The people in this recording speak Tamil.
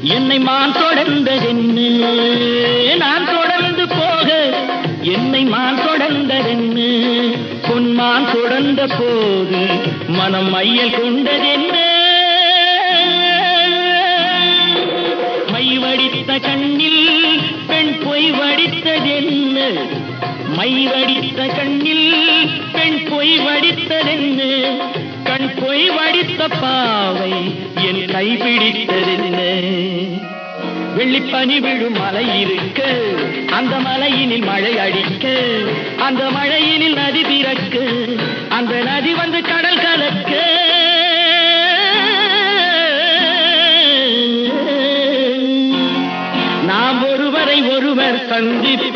என்னை மான் தொடர்ந்ததென்னு நான் தொடர்ந்து போக என்னை மான் தொடர்ந்ததென்னு பொன்மான் தொடர்ந்த போது மனம் மையல் கொண்டதென்ன மை வடித்த கண்ணில் பெண் பொய் வடித்ததென்ன மை வடித்த கண்ணில் பெண் பொய் வடித்ததென்ன கண் பொய் வடித்த பாவை என் கைப்பிடித்ததென்ன வெள்ளிப்பனி விழும் மலை இருக்க அந்த மலையினில் மழை அடிக்க அந்த மழையினில் நதி பிறக்க அந்த நதி வந்து கடல் கலக்க நாம் ஒருவரை ஒருவர் சந்திப்ப